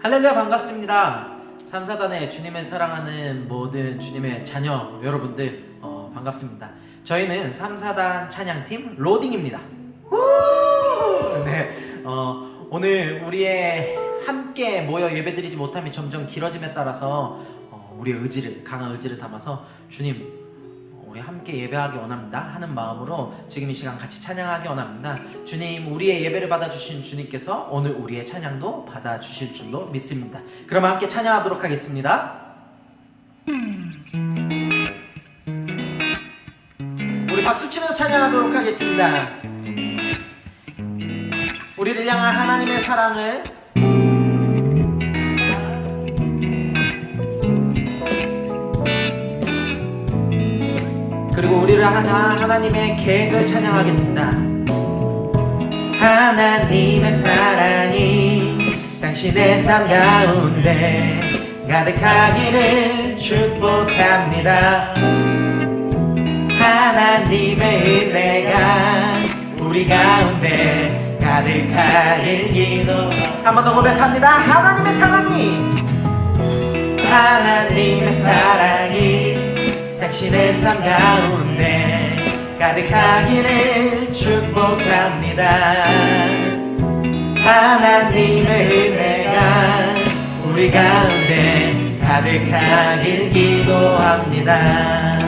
할렐루야, 반갑습니다. 3사단의 주님을 사랑하는 모든 주님의 자녀 여러분들 반갑습니다. 저희는 3사단 찬양팀 로딩입니다. 네, 오늘 우리의 함께 모여 예배드리지 못함이 점점 길어짐에 따라서 우리의 강한 의지를 담아서 주님, 우리 함께 예배하기 원합니다 하는 마음으로 지금 이 시간 같이 찬양하기 원합니다. 주님, 우리의 예배를 받아주신 주님께서 오늘 우리의 찬양도 받아주실 줄로 믿습니다. 그러면 함께 찬양하도록 하겠습니다. 우리 박수치면서 찬양하도록 하겠습니다. 우리를 향한 하나님의 사랑을, 그리고 우리를 향한 하나님의 계획을 찬양하겠습니다. 하나님의 사랑이 당신의 삶 가운데 가득하기를 축복합니다. 하나님의 은혜가 우리 가운데 가득하길 기도. 한 번 더 고백합니다. 하나님의 사랑이 당신의 삶 가운데 가득하기를 축복합니다. 하나님의 은혜가 우리 가운데 가득하길 기도합니다.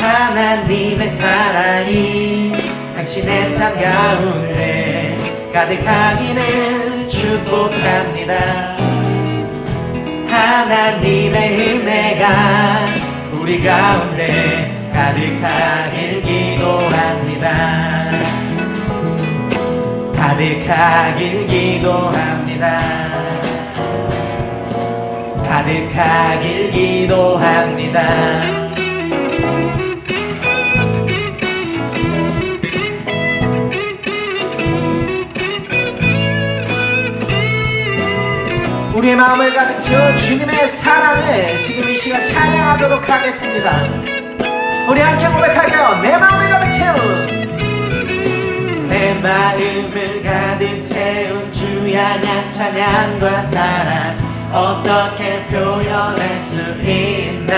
하나님의 사랑이 당신의 삶 가운데 가득하기를 축복합니다. 하나님의 은혜가 우리 가운데 가득하길 기도합니다. 가득하길 기도합니다. 가득하길 기도합니다. 우리의 마음을 가득 채운 주님의 사랑을 지금 이 시간 찬양하도록 하겠습니다. 우리 함께 고백할까요? 내 마음을 가득 채운, 내 마음을 가득 채운 주 향한 찬양과 사랑 어떻게 표현할 수 있나.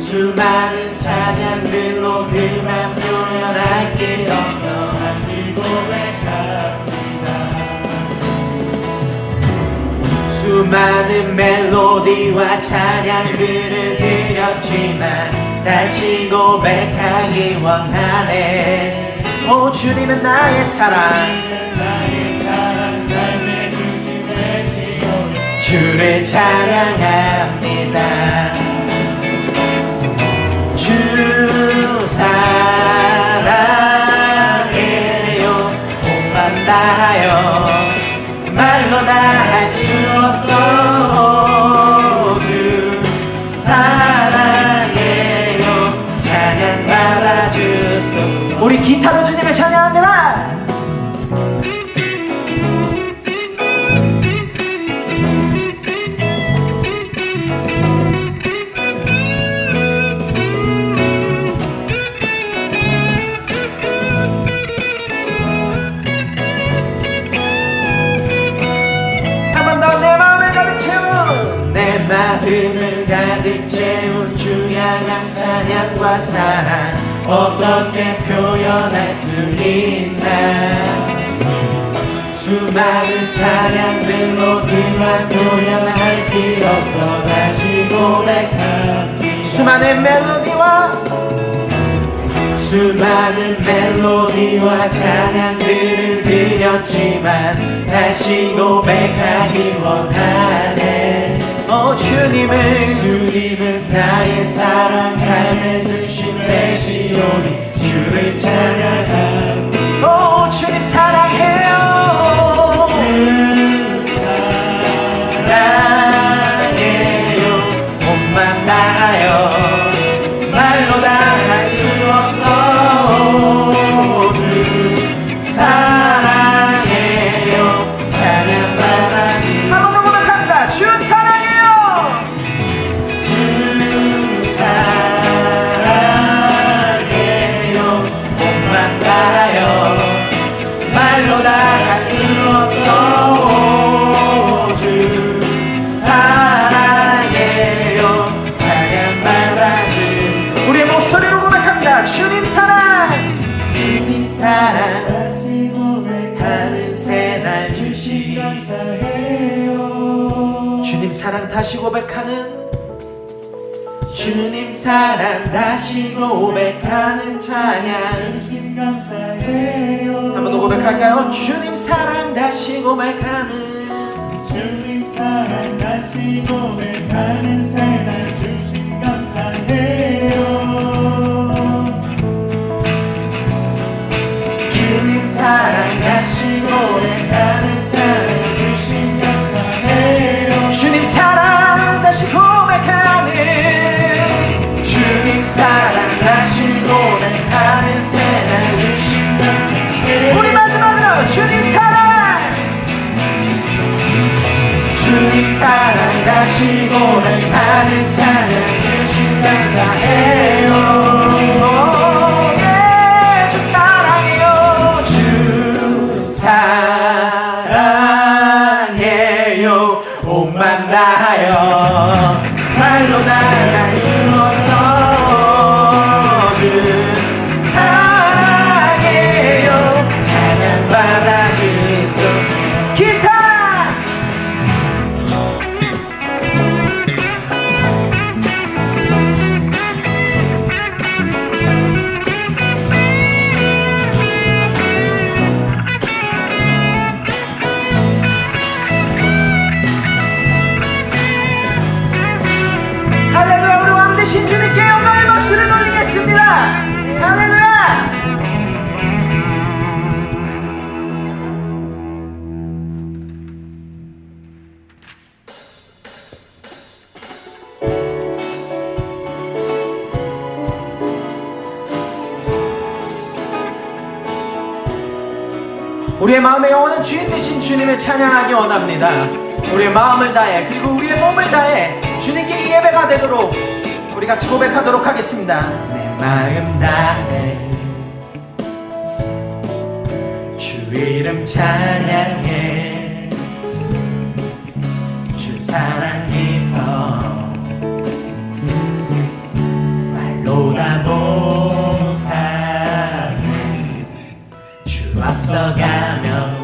수많은 찬양들로 그만 표현할 길 없어 다시 고백합니다. 수많은 멜로디와 찬양들을 드렸지만 다시 고백하기 원하네. 오 주님은 나의 사랑, 삶의 중심 되시오. 주를 찬양합니다. 주 사랑해요. 몸만 다하여 말로 다 할 수 없어. 주 사랑해요. 찬양 받아주소. 우리 기타로 주님을 찬양합니다. 마음을 가득 채운 주 향한 찬양과 사랑 어떻게 표현할 수 있나. 수많은 찬양들로 그만 표현할 길 없어 다시 고백합니다. 수많은 멜로디와 찬양들을 드렸지만 다시 고백하기 원하네. 오 주님은 나의 사랑 삶의 중심 되시오니 주를 찬양합니다. 오 주님 사랑해요. 사랑 다시 고백하는 주님 사랑 다시 고백하는 찬양 주님 감사해요. 한 번 더 고백할까요? 주님 사랑 다시 고백하는 주님 사랑 다시 고백하는 새날 주님 감사해요. 주님 사랑 다시 고백하는 찬양 주님 감사해요. 주님 사랑 다시 고백하는 주님 사랑 다시 고백하는 새날 주신 감사해요. 우리 마지막으로 주님 사랑 다시 고백하는 찬양 주신 감사해요. 주 사랑해요. 주 사랑해요. 옷만 다하여 말로 나갈 수 없어. 주 사랑해요. 찬양 받아주소서. 기타 할렐루야. 우리 왕되신 주님께 영광의 박수를 돌리겠습니다. 할렐루야. 우리의 마음의 영혼은 주인 되신 주님을 찬양하기 원합니다. 우리의 마음을 다해 그리고 우리의 몸을 다해 주님께 이 예배가 되도록 우리 같이 고백하도록 하겠습니다. 내 마음 다해 주 이름 찬양해. 주 사랑 깊어 말로 다 못하네. 주 앞서가며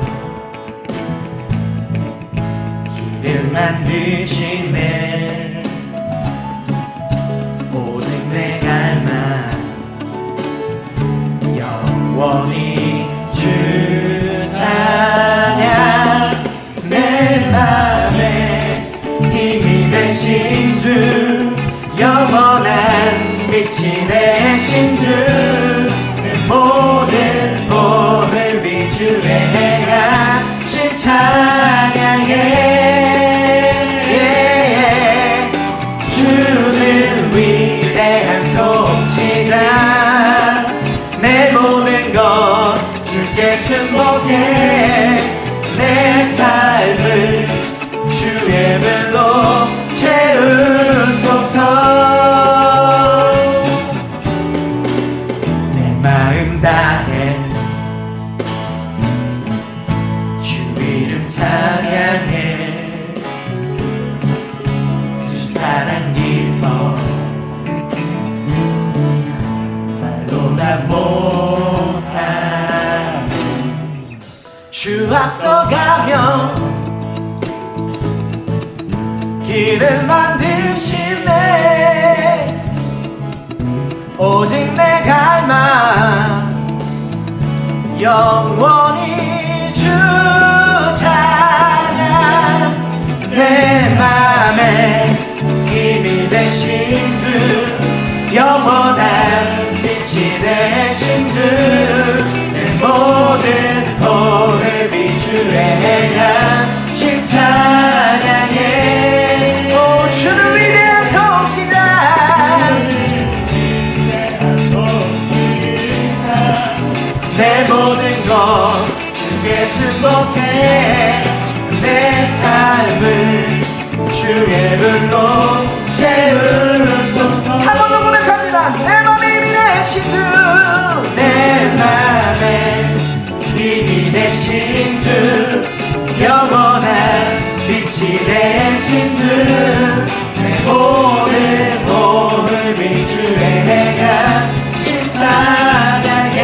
길을 만드시네. 오직 내 갈망 영원히 주 찬양. 내 맘에 힘이 되신 주 영원한 빛이 되신 주 내 모든 몸을 비추에 행하신 찬양해. 주는 위대한 통치자. 내 모든 것 주께 승복해. 내 삶을 주의 불로 채우소서. 내 마음 다해 주 이름 찬양해. 주 사랑 깊어 말로 다 못하네. 주 앞서가며 길을 만드시네. 오직 내 갈망 영원히 주 찬양. 내 맘에 힘이 되신 주 영원한 빛이 되신 주 내 모든 호흡이 주의 행하신 찬양해. 오 주는 위대한 통치자. 내 모든 것 주께 승복해. 내 삶을 주의 불로 채우소서. 한 번 더 고백합니다. 내 맘에 힘이 되신 주. 내 맘에 힘이 되신 주 영원한 빛이 되신 주 내 모든 호흡이 주의 행하신 찬양해.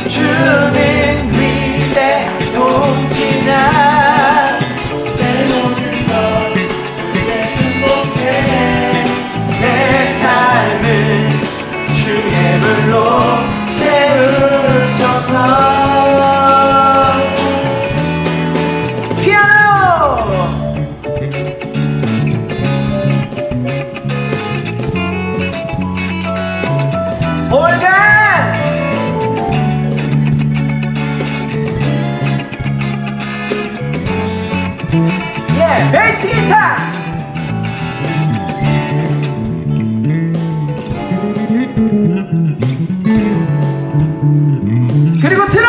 주는 위대한 통치자. 예, 베이스 기타. 그리고 드럼.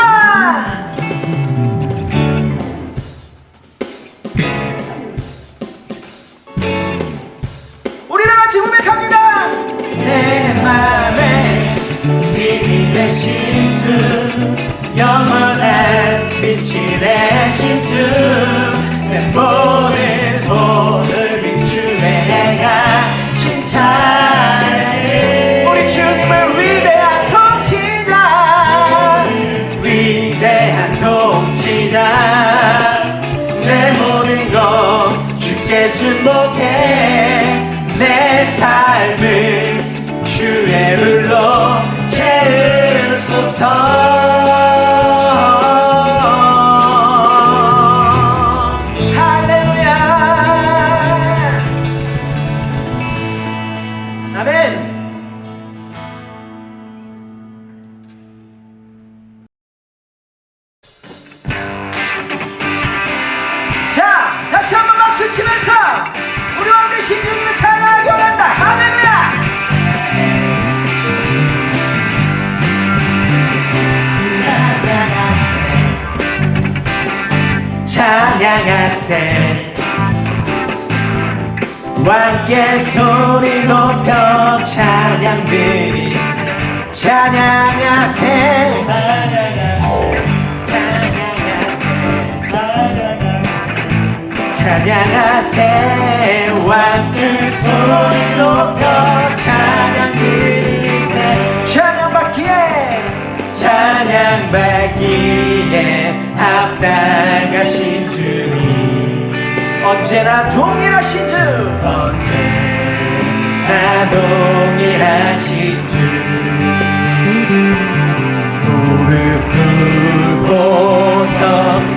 우리 다 같이 고백합니다. 내 맘에 빛이 되신 주 영원한 빛이 되신 주내 모든 오늘 비추네 내가 칭찬해 우리 주님을 위대한 통치자. 위대한 통치자 내 모든 것 주께 순복해 내 삶을 주의 불로 채우소서 할렐루야. 아멘. 자, 다시 한번 박수 치면서 우리 왕 대신 주님을 찬양하기 원한다. 할렐루야. 찬양하세 왕께 소리 높여 찬양드리 찬양하세 찬양하세 왕께 소리 높여 찬양드리세 찬양받기에 찬양받기에 합당하신 주님 언제나 동일하신 주. 언제나 동일하신 주 무릎 꿇고서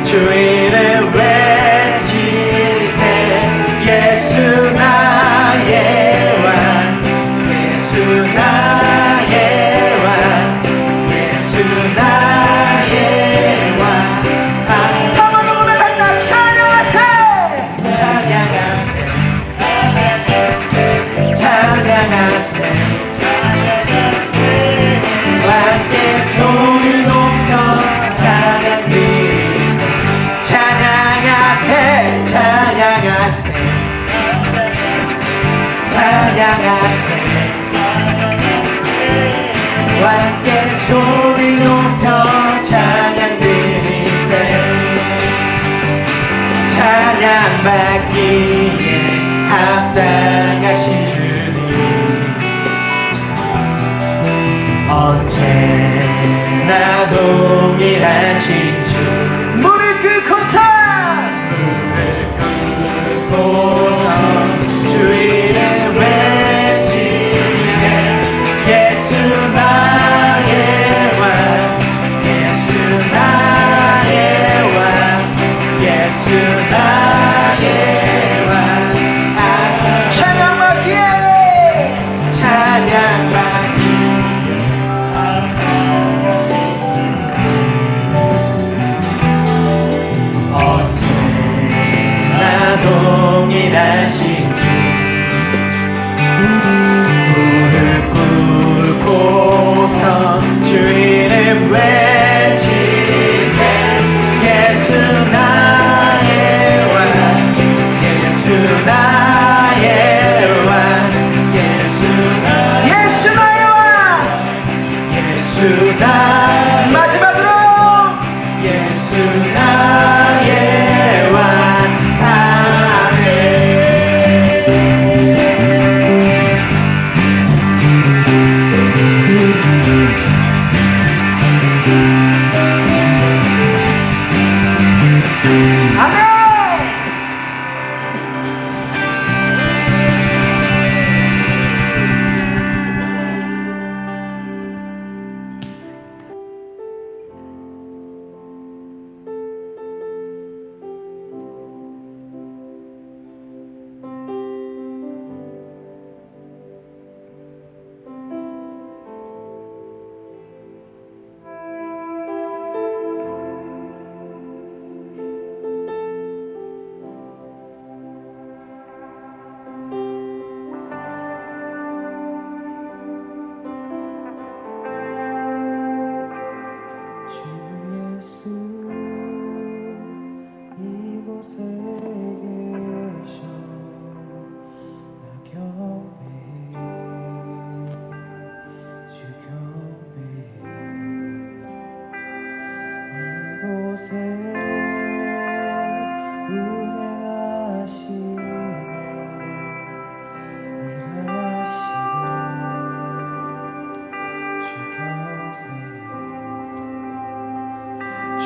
주 이름 외치세 예수 나의 왕 예수 나의 왕 예수 나의 왕 한번 고백한다. 찬양하세. 찬양하세 왕께 소리 높여 찬양드리세 찬양하세 찬양하세 찬양하세 왕께 소리 높여 찬양드리세 찬양받기에 합당하신 주님 언제나 동일하신 주 무릎 꿇고서 고서 주 이름 외치세 예수 나의 왕 예수 나의 왕 예수 나의 왕 찬양받기에 찬양받기 언제나 동일하신 주 무릎 꿇고서 주 이름 외치세 예수 나의 왕 예수 나의 왕 예수 나의 예수 나의 왕. 예수 나 마지막으로 예수 나의 왕 아멘 아멘. 이곳에 운행하시며 일하시니 주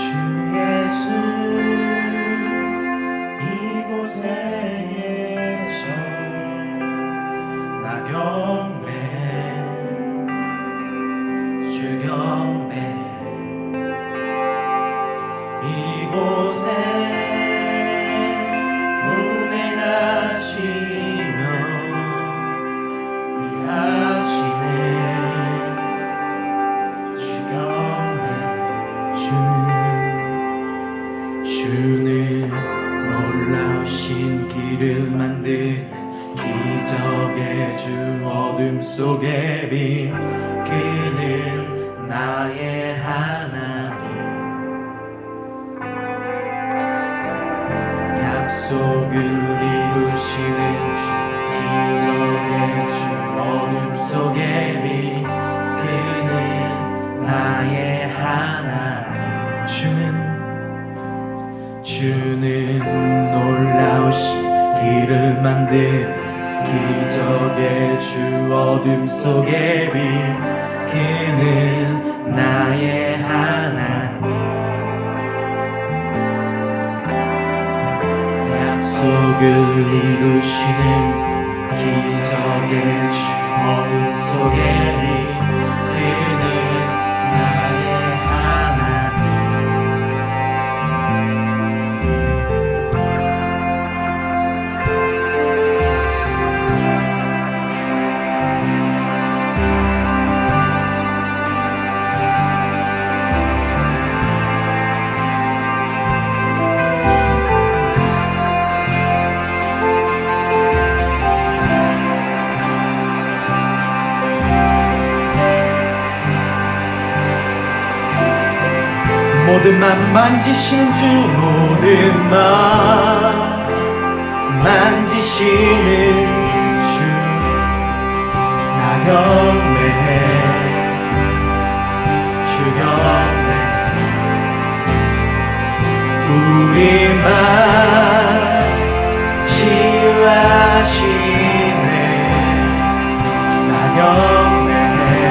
예수 이곳에 계셔 나 경배 주 경배 이곳에 운행하시며 일하시네 주 경배 주는 놀라우신 길을 만든 기적의 주 어둠 속의 빛 그는 나의 하나님 약속을 이루시는 주 기적의 주 어둠 속의 빛 그는 나의 하나님 주는 놀라우신 길을 만든 기적의 주 어둠 속의 빛 그는 나의 하나님 약속을 이루시는 기적의 주 어둠 속의 빛 그는 나의 하나님 모든 맘 만지신 주 모든 맘 만지시는 주 나 경배해 주 경배해 우리 맘 치유하시네 나 경배해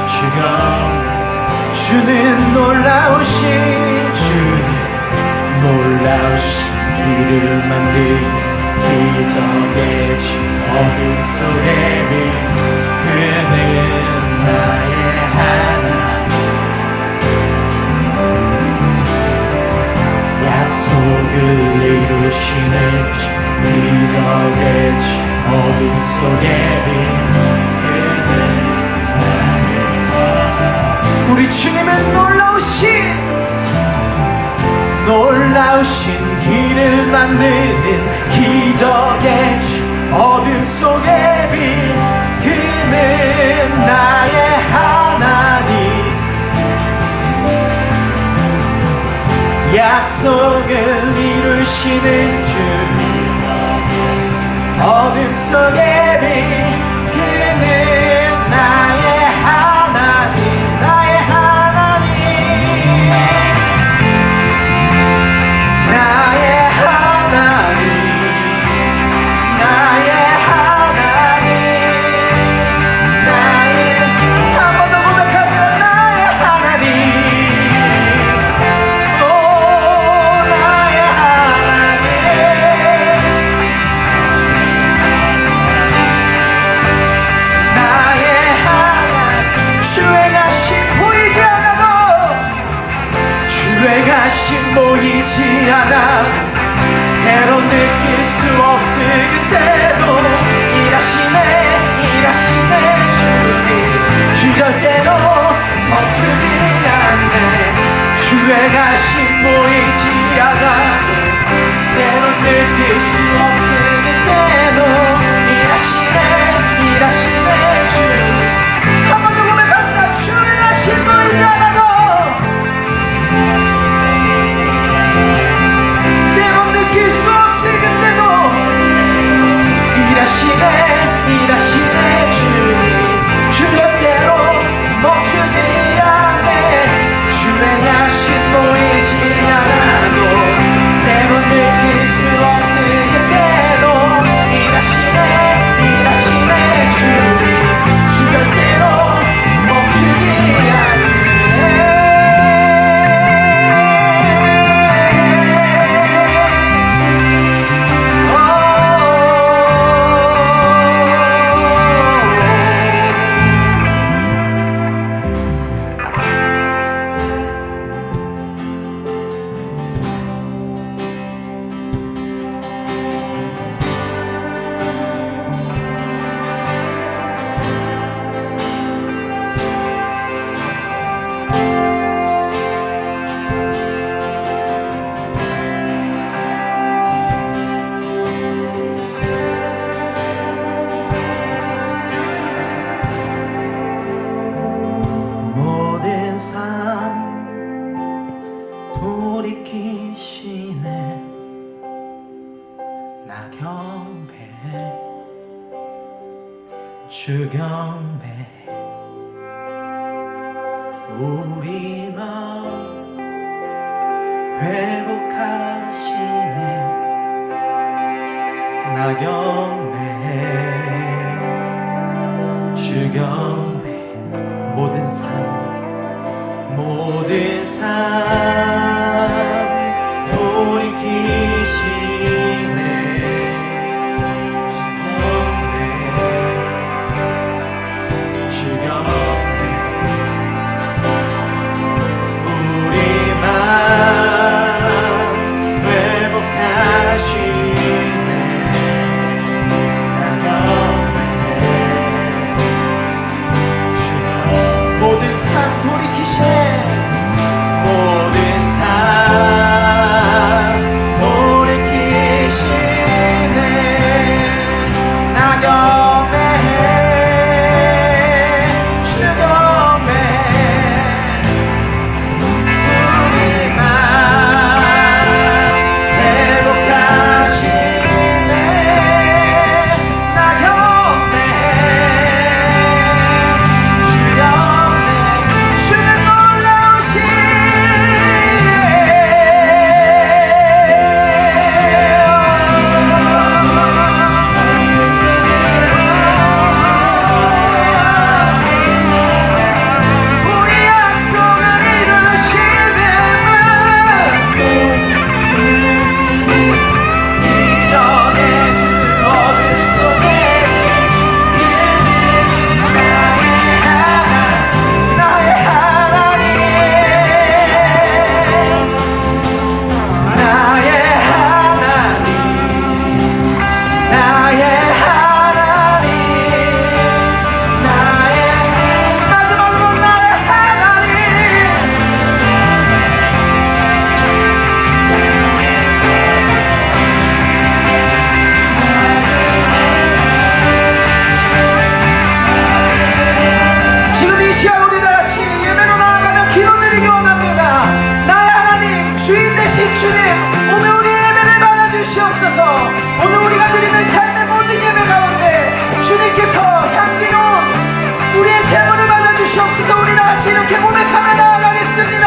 주 경배해 주는 놀라우신 길을 만든 기적의 주 어둠 속의 빛 그는 나의 하나님 약속을 이루시는 주 기적의 주 어둠 속의 빛 그는 나의 하나님 우리 주님은 놀라우신 길을 만드는 기적의 주 어둠 속의 빛 그는 나의 하나님 약속을 이루시는 주 어둠 속의 빛 그는 나의 하나님 나의 하나님 나의 하나님 나의 하나님 나의 한 번 더 고백하면 나의 하나님 오 나의 하나님 나의 하나님 주의 가심 보이지 않아도 주의 가심 보이지 않아 때론 느낄 수 없을 그때도 일하시네 주님 주 절대로 멈추지 않네 주의 가심 보이지 않아도 때론 느낄 수 없을 그때도 일하시네 주님 한 번 더 고백합니다 주의 가심 보이지 않아도 때론 우리 마음 회복하시네. 낙엽에 주경배 모든 삶 돌이키시네. 주경배 우리 마음 회복하시네. 모든 삶 돌이키시네. 모든 삶 돌이키시네. 낙엽에 주검에 우리 맘 회복하시네. 낙엽에 주는 놀라우신 우리 약속을 이루시는 이전의 주 어둠 속에 나의 하나님 나의 하나님 나의 하나님 나의 마지막으로 나의 하나님 지금 이 시간 우리 다같이 예배로 나아가며 기도드리기 원합니다. 나의 하나님 주인 되신 주님, 오늘 우리 예배를 받아주시옵소서. 오늘 우리가 드리는 삶의 모든 예배 가운데 주님께서 향기로운 우리의 제물을 받아주시옵소서. 우리 다같이 이렇게 고백하며 나아가겠습니다.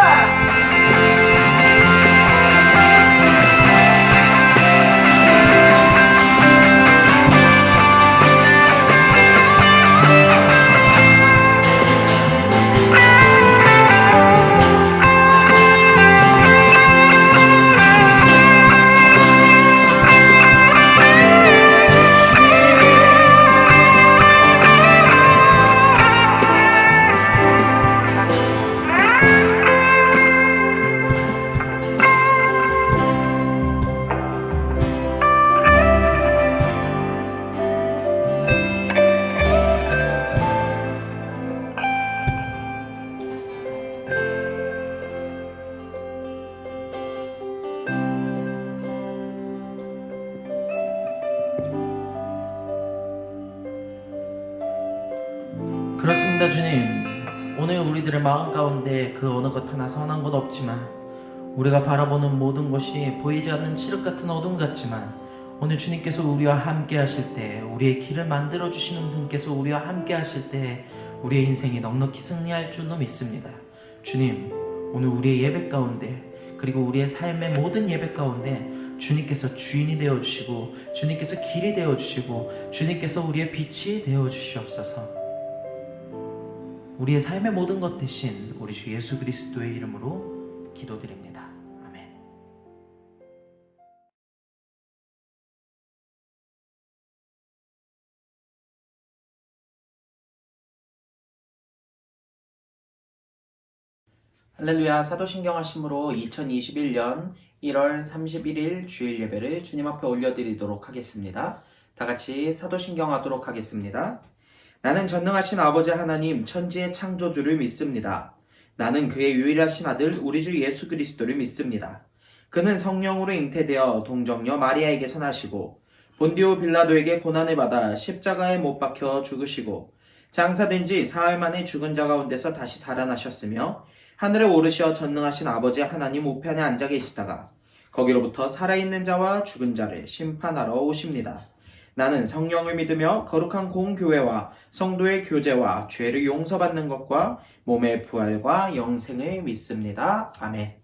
그렇습니다. 주님, 오늘 우리들의 마음 가운데 그 어느 것 하나 선한 것 없지만, 우리가 바라보는 모든 것이 보이지 않는 칠흑 같은 어둠 같지만, 오늘 주님께서 우리와 함께 하실 때, 우리의 길을 만들어 주시는 분께서 우리와 함께 하실 때 우리의 인생이 넉넉히 승리할 줄로 믿습니다. 주님, 오늘 우리의 예배 가운데, 그리고 우리의 삶의 모든 예배 가운데 주님께서 주인이 되어주시고, 주님께서 길이 되어주시고, 주님께서 우리의 빛이 되어주시옵소서. 우리의 삶의 모든 것 대신 우리 주 예수 그리스도의 이름으로 기도드립니다. 아멘. 할렐루야. 사도신경 하심으로 2021년 1월 31일 주일 예배를 주님 앞에 올려드리도록 하겠습니다. 다같이 사도신경 하도록 하겠습니다. 나는 전능하신 아버지 하나님 천지의 창조주를 믿습니다. 나는 그의 유일하신 아들 우리 주 예수 그리스도를 믿습니다. 그는 성령으로 잉태되어 동정녀 마리아에게 선하시고 본디오 빌라도에게 고난을 받아 십자가에 못 박혀 죽으시고 장사된 지 사흘 만에 죽은 자 가운데서 다시 살아나셨으며 하늘에 오르셔 전능하신 아버지 하나님 우편에 앉아 계시다가 거기로부터 살아있는 자와 죽은 자를 심판하러 오십니다. 나는 성령을 믿으며 거룩한 공교회와 성도의 교제와 죄를 용서받는 것과 몸의 부활과 영생을 믿습니다. 아멘.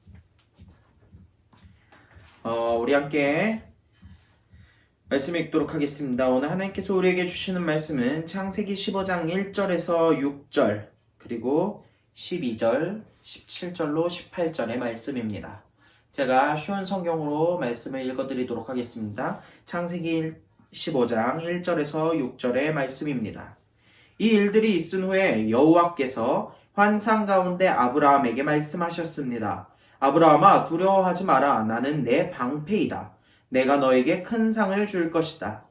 우리 함께 말씀 읽도록 하겠습니다. 오늘 하나님께서 우리에게 주시는 말씀은 창세기 15장 1절에서 6절 그리고 12절, 17절로 18절의 말씀입니다. 제가 쉬운 성경으로 말씀을 읽어드리도록 하겠습니다. 창세기 15장 1절에서 6절의 말씀입니다. 이 일들이 있은 후에 여호와께서 환상 가운데 아브라함에게 말씀하셨습니다. 아브라함아, 두려워하지 마라. 나는 내 방패이다. 내가 너에게 큰 상을 줄 것이다.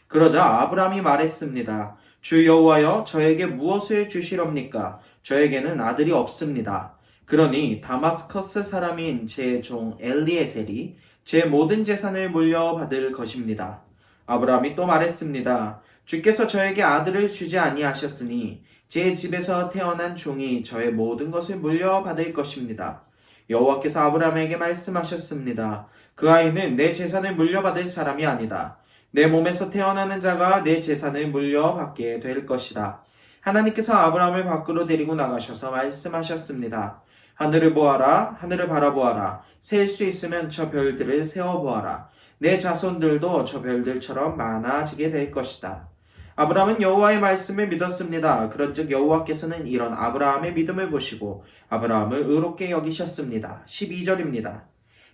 그러자 아브라함이 말했습니다. 주 여호와여, 저에게 무엇을 주시렵니까? 저에게는 아들이 없습니다. 그러니 다마스커스 사람인 제 종 엘리에셀이 제 모든 재산을 물려받을 것입니다. 아브라함이 또 말했습니다. 주께서 저에게 아들을 주지 아니하셨으니 제 집에서 태어난 종이 저의 모든 것을 물려받을 것입니다. 여호와께서 아브라함에게 말씀하셨습니다. 그 아이는 내 재산을 물려받을 사람이 아니다. 내 몸에서 태어나는 자가 내 재산을 물려받게 될 것이다. 하나님께서 아브라함을 밖으로 데리고 나가셔서 말씀하셨습니다. 하늘을 보아라, 하늘을 바라보아라. 셀 수 있으면 저 별들을 세어보아라. 내 자손들도 저 별들처럼 많아지게 될 것이다. 아브라함은 여호와의 말씀을 믿었습니다. 그런즉 여호와께서는 이런 아브라함의 믿음을 보시고 아브라함을 의롭게 여기셨습니다. 12절입니다.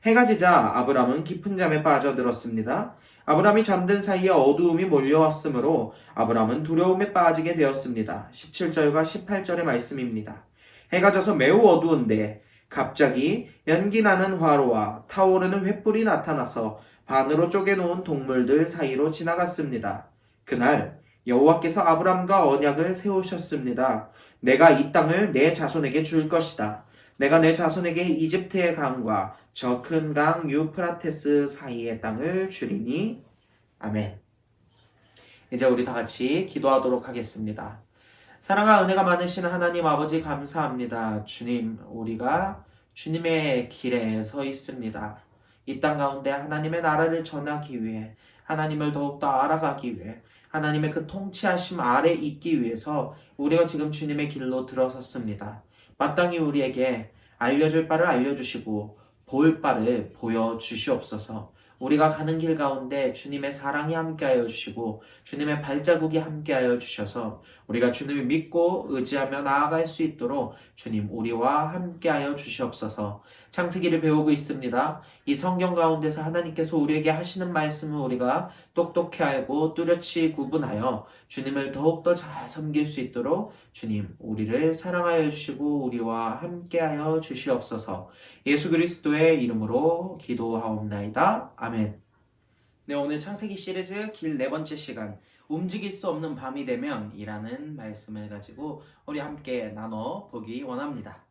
해가 지자 아브라함은 깊은 잠에 빠져들었습니다. 아브라함이 잠든 사이에 어두움이 몰려왔으므로 아브라함은 두려움에 빠지게 되었습니다. 17절과 18절의 말씀입니다. 해가 져서 매우 어두운데 갑자기 연기나는 화로와 타오르는 횃불이 나타나서 반으로 쪼개놓은 동물들 사이로 지나갔습니다. 그날 여호와께서 아브람과 언약을 세우셨습니다. 내가 이 땅을 내 자손에게 줄 것이다. 내가 내 자손에게 이집트의 강과 저 큰 강 유프라테스 사이의 땅을 주리니. 아멘. 이제 우리 다 같이 기도하도록 하겠습니다. 사랑과 은혜가 많으신 하나님 아버지 감사합니다. 주님, 우리가 주님의 길에 서 있습니다. 이 땅 가운데 하나님의 나라를 전하기 위해, 하나님을 더욱더 알아가기 위해, 하나님의 그 통치하심 아래 있기 위해서 우리가 지금 주님의 길로 들어섰습니다. 마땅히 우리에게 알려줄 바를 알려주시고 볼 바를 보여주시옵소서. 우리가 가는 길 가운데 주님의 사랑이 함께하여 주시고 주님의 발자국이 함께하여 주셔서 우리가 주님을 믿고 의지하며 나아갈 수 있도록 주님 우리와 함께하여 주시옵소서. 창세기를 배우고 있습니다. 이 성경 가운데서 하나님께서 우리에게 하시는 말씀을 우리가 똑똑히 알고 뚜렷이 구분하여 주님을 더욱더 잘 섬길 수 있도록 주님 우리를 사랑하여 주시고 우리와 함께하여 주시옵소서. 예수 그리스도의 이름으로 기도하옵나이다. 아멘. 네, 오늘 창세기 시리즈 길 네 번째 시간, 움직일 수 없는 밤이 되면 이라는 말씀을 가지고 우리 함께 나눠보기 원합니다.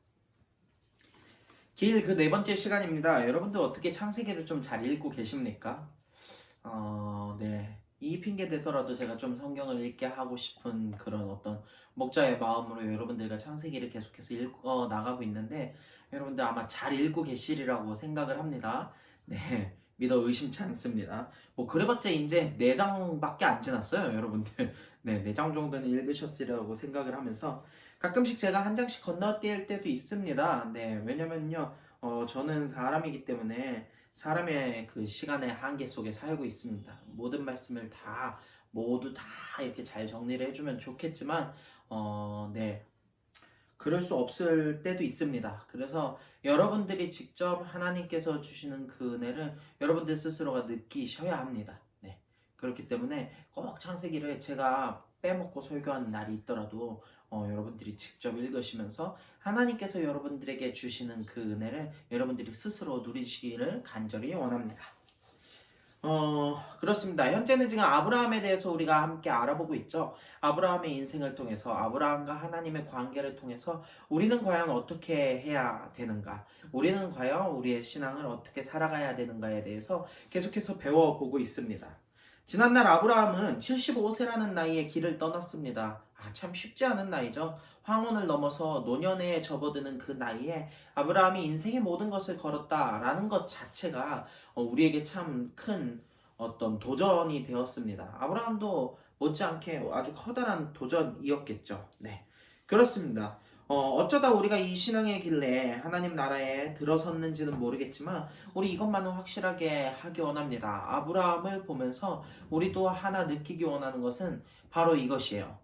길 그 네 번째 시간입니다. 여러분들 어떻게 창세기를 좀 잘 읽고 계십니까? 네. 이 핑계 대서라도 제가 좀 성경을 읽게 하고 싶은 그런 어떤 목자의 마음으로 여러분들과 창세기를 계속해서 읽어 나가고 있는데 여러분들 아마 잘 읽고 계시리라고 생각을 합니다. 네. 믿어 의심치 않습니다. 뭐 그래봤자 이제 4장밖에 안 지났어요, 여러분들. 네, 4장 정도는 읽으셨으리라고 생각을 하면서 가끔씩 제가 한 장씩 건너뛸 때도 있습니다. 네, 왜냐면요, 저는 사람이기 때문에 사람의 그 시간의 한계 속에 살고 있습니다. 모든 말씀을 모두 다 이렇게 잘 정리를 해주면 좋겠지만, 네. 그럴 수 없을 때도 있습니다. 그래서 여러분들이 직접 하나님께서 주시는 그 은혜를 여러분들 스스로가 느끼셔야 합니다. 네. 그렇기 때문에 꼭 창세기를 제가 빼먹고 설교하는 날이 있더라도 여러분들이 직접 읽으시면서 하나님께서 여러분들에게 주시는 그 은혜를 여러분들이 스스로 누리시기를 간절히 원합니다. 그렇습니다. 현재는 지금 아브라함에 대해서 우리가 함께 알아보고 있죠. 아브라함의 인생을 통해서, 아브라함과 하나님의 관계를 통해서 우리는 과연 어떻게 해야 되는가, 우리는 과연 우리의 신앙을 어떻게 살아가야 되는가에 대해서 계속해서 배워보고 있습니다. 지난날 아브라함은 75세라는 나이에 길을 떠났습니다. 참 쉽지 않은 나이죠. 황혼을 넘어서 노년에 접어드는 그 나이에 아브라함이 인생의 모든 것을 걸었다라는 것 자체가 우리에게 참 큰 어떤 도전이 되었습니다. 아브라함도 못지않게 아주 커다란 도전이었겠죠. 네, 그렇습니다. 어쩌다 우리가 이 신앙의 길에 하나님 나라에 들어섰는지는 모르겠지만 우리 이것만은 확실하게 하기 원합니다. 아브라함을 보면서 우리도 하나 느끼기 원하는 것은 바로 이것이에요.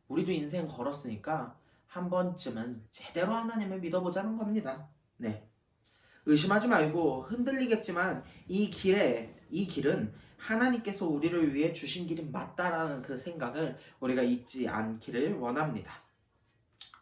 우리도 인생 걸었으니까 한 번쯤은 제대로 하나님을 믿어보자는 겁니다. 네. 의심하지 말고 흔들리겠지만 이 길은 하나님께서 우리를 위해 주신 길이 맞다라는 그 생각을 우리가 잊지 않기를 원합니다.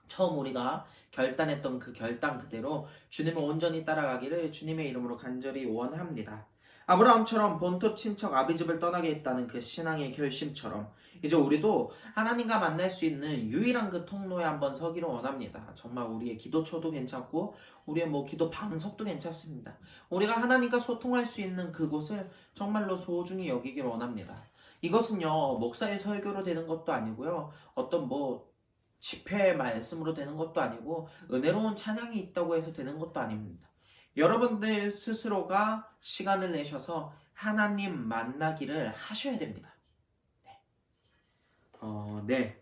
처음 우리가 결단했던 그 결단 그대로 주님을 온전히 따라가기를 주님의 이름으로 간절히 원합니다. 아브라함처럼 본토 친척 아비집을 떠나게 했다는 그 신앙의 결심처럼 이제 우리도 하나님과 만날 수 있는 유일한 그 통로에 한번 서기를 원합니다. 정말 우리의 기도처도 괜찮고 우리의 기도 방석도 괜찮습니다. 우리가 하나님과 소통할 수 있는 그곳을 정말로 소중히 여기길 원합니다. 이것은요 목사의 설교로 되는 것도 아니고요 어떤 집회 말씀으로 되는 것도 아니고 은혜로운 찬양이 있다고 해서 되는 것도 아닙니다. 여러분들 스스로가 시간을 내셔서 하나님 만나기를 하셔야 됩니다. 네.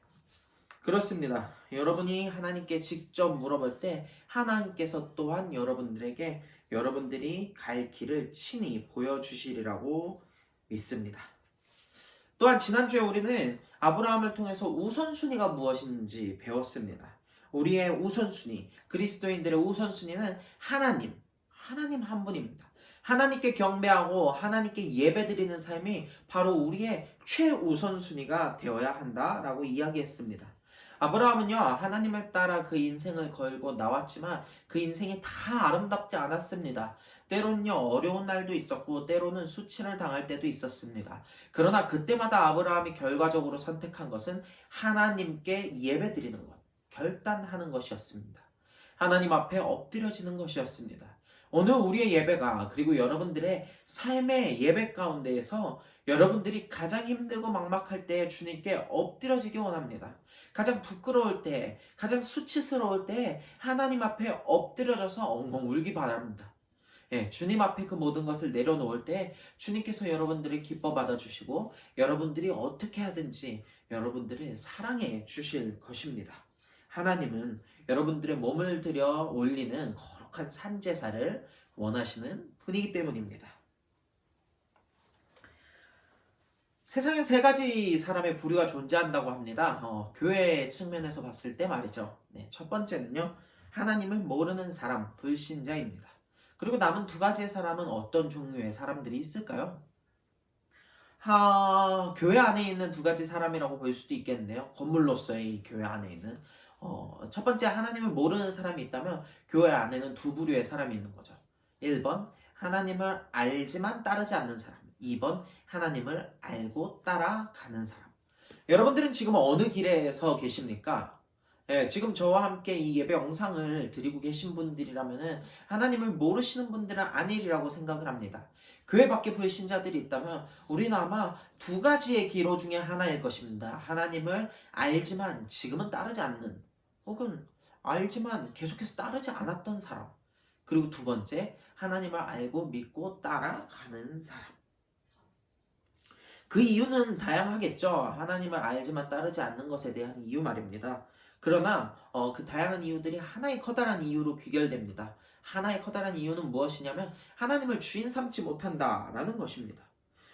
그렇습니다. 여러분이 하나님께 직접 물어볼 때 하나님께서 또한 여러분들에게 여러분들이 갈 길을 친히 보여주시리라고 믿습니다. 또한 지난주에 우리는 아브라함을 통해서 우선순위가 무엇인지 배웠습니다. 우리의 우선순위, 그리스도인들의 우선순위는 하나님 한 분입니다. 하나님께 경배하고 하나님께 예배드리는 삶이 바로 우리의 최우선순위가 되어야 한다라고 이야기했습니다. 아브라함은요 하나님을 따라 그 인생을 걸고 나왔지만 그 인생이 다 아름답지 않았습니다. 때로는요 어려운 날도 있었고 때로는 수치를 당할 때도 있었습니다. 그러나 그때마다 아브라함이 결과적으로 선택한 것은 하나님께 예배드리는 것, 결단하는 것이었습니다. 하나님 앞에 엎드려지는 것이었습니다. 오늘 우리의 예배가 그리고 여러분들의 삶의 예배 가운데에서 여러분들이 가장 힘들고 막막할 때 주님께 엎드려지기 원합니다. 가장 부끄러울 때, 가장 수치스러울 때 하나님 앞에 엎드려져서 엉엉 울기 바랍니다. 주님 앞에 그 모든 것을 내려놓을 때 주님께서 여러분들을 기뻐 받아주시고 여러분들이 어떻게 하든지 여러분들을 사랑해 주실 것입니다. 하나님은 여러분들의 몸을 들여 올리는 거룩한 산제사를 원하시는 분이기 때문입니다. 세상에 세 가지 사람의 부류가 존재한다고 합니다. 교회 측면에서 봤을 때 말이죠. 첫 번째는요, 하나님을 모르는 사람, 불신자입니다. 그리고 남은 두 가지의 사람은 어떤 종류의 사람들이 있을까요? 교회 안에 있는 두 가지 사람이라고 볼 수도 있겠는데요. 건물로서의 이 교회 안에 있는 첫 번째 하나님을 모르는 사람이 있다면 교회 안에는 두 부류의 사람이 있는 거죠. 1번 하나님을 알지만 따르지 않는 사람, 2번 하나님을 알고 따라가는 사람. 여러분들은 지금 어느 길에 서 계십니까? 지금 저와 함께 이 예배 영상을 드리고 계신 분들이라면 하나님을 모르시는 분들은 아니리라고 생각을 합니다. 교회 밖에 불신자들이 있다면 우리는 아마 두 가지의 기로 중에 하나일 것입니다. 하나님을 알지만 지금은 따르지 않는, 혹은 알지만 계속해서 따르지 않았던 사람. 그리고 두 번째, 하나님을 알고 믿고 따라가는 사람. 그 이유는 다양하겠죠. 하나님을 알지만 따르지 않는 것에 대한 이유 말입니다. 그러나 그 다양한 이유들이 하나의 커다란 이유로 귀결됩니다. 하나의 커다란 이유는 무엇이냐면 하나님을 주인 삼지 못한다라는 것입니다.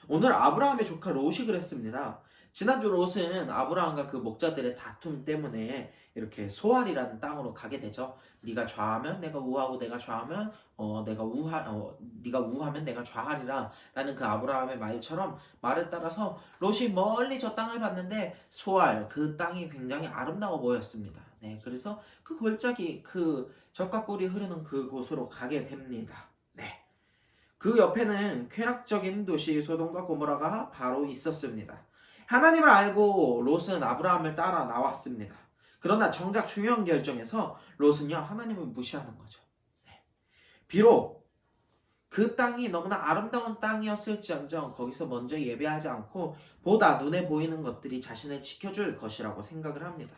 오늘 아브라함의 조카 롯이 그랬습니다. 지난주 롯은 아브라함과 그 목자들의 다툼 때문에 이렇게 소알이라는 땅으로 가게 되죠. 네가 좌하면 내가 우하고 내가 좌하면 네가 우하면 내가 좌하리라 라는 그 아브라함의 말처럼 말을 따라서 롯이 멀리 저 땅을 봤는데 소알, 그 땅이 굉장히 아름다워 보였습니다. 그래서 그 골짜기, 그 젖과 꿀이 흐르는 그곳으로 가게 됩니다. 그 옆에는 쾌락적인 도시 소돔과 고모라가 바로 있었습니다. 하나님을 알고 롯은 아브라함을 따라 나왔습니다. 그러나 정작 중요한 결정에서 롯은요 하나님을 무시하는 거죠. 비록 그 땅이 너무나 아름다운 땅이었을지언정 거기서 먼저 예배하지 않고 보다 눈에 보이는 것들이 자신을 지켜줄 것이라고 생각을 합니다.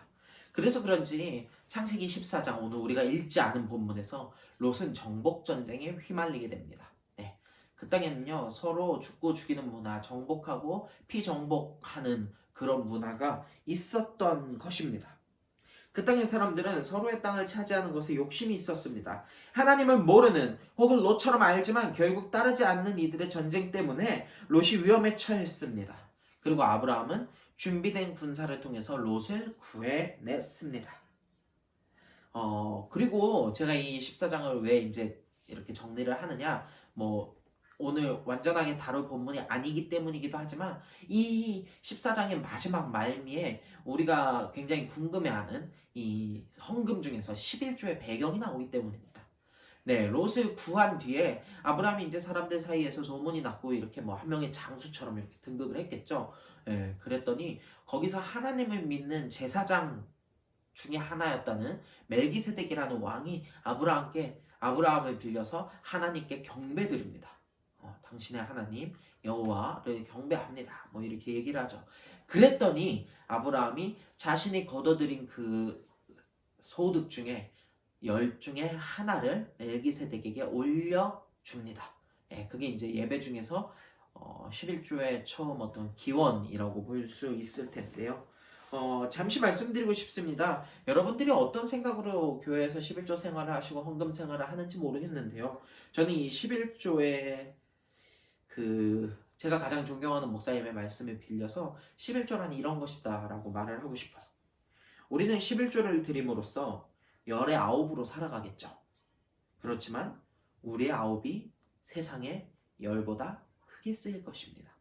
그래서 그런지 창세기 14장 오늘 우리가 읽지 않은 본문에서 롯은 정복전쟁에 휘말리게 됩니다. 그 땅에는요 서로 죽고 죽이는 문화, 정복하고 피정복하는 그런 문화가 있었던 것입니다. 그 땅의 사람들은 서로의 땅을 차지하는 것에 욕심이 있었습니다. 하나님은 모르는 혹은 롯처럼 알지만 결국 따르지 않는 이들의 전쟁 때문에 롯이 위험에 처했습니다. 그리고 아브라함은 준비된 군사를 통해서 롯을 구해냈습니다. 그리고 제가 이 14장을 왜 이제 이렇게 정리를 하느냐, 오늘 완전하게 다룰 본문이 아니기 때문이기도 하지만 이 14장의 마지막 말미에 우리가 굉장히 궁금해하는 이 헌금 중에서 11조의 배경이 나오기 때문입니다. 네, 롯을 구한 뒤에 아브라함이 이제 사람들 사이에서 소문이 났고 이렇게 한 명의 장수처럼 이렇게 등극을 했겠죠. 네, 그랬더니 거기서 하나님을 믿는 제사장 중에 하나였다는 멜기세덱이라는 왕이 아브라함을 빌려서 하나님께 경배드립니다. 당신의 하나님 여호와를 경배합니다. 이렇게 얘기를 하죠. 그랬더니 아브라함이 자신이 거둬들인 그 소득 중에 10중에 하나를 멜기세덱에게 올려줍니다. 그게 이제 예배 중에서 11조의 처음 어떤 기원이라고 볼 수 있을 텐데요. 잠시 말씀드리고 싶습니다. 여러분들이 어떤 생각으로 교회에서 11조 생활을 하시고 헌금 생활을 하는지 모르겠는데요. 저는 이 11조의 제가 가장 존경하는 목사님의 말씀을 빌려서 11조란 이런 것이다 라고 말을 하고 싶어요. 우리는 11조를 드림으로써 열의 아홉으로 살아가겠죠. 그렇지만 우리의 아홉이 세상의 열보다 크게 쓰일 것입니다.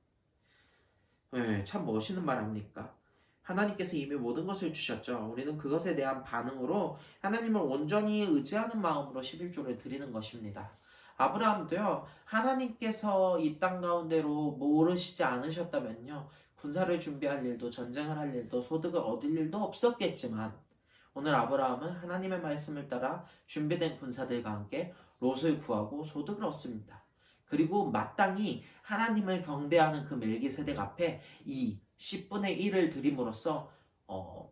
네, 참 멋있는 말 아닙니까? 하나님께서 이미 모든 것을 주셨죠. 우리는 그것에 대한 반응으로 하나님을 온전히 의지하는 마음으로 11조를 드리는 것입니다. 아브라함도요, 하나님께서 이 땅 가운데로 모르시지 않으셨다면요, 군사를 준비할 일도, 전쟁을 할 일도, 소득을 얻을 일도 없었겠지만, 오늘 아브라함은 하나님의 말씀을 따라 준비된 군사들과 함께 롯을 구하고 소득을 얻습니다. 그리고 마땅히 하나님을 경배하는 그 멜기세덱 앞에 이 10분의 1을 드림으로써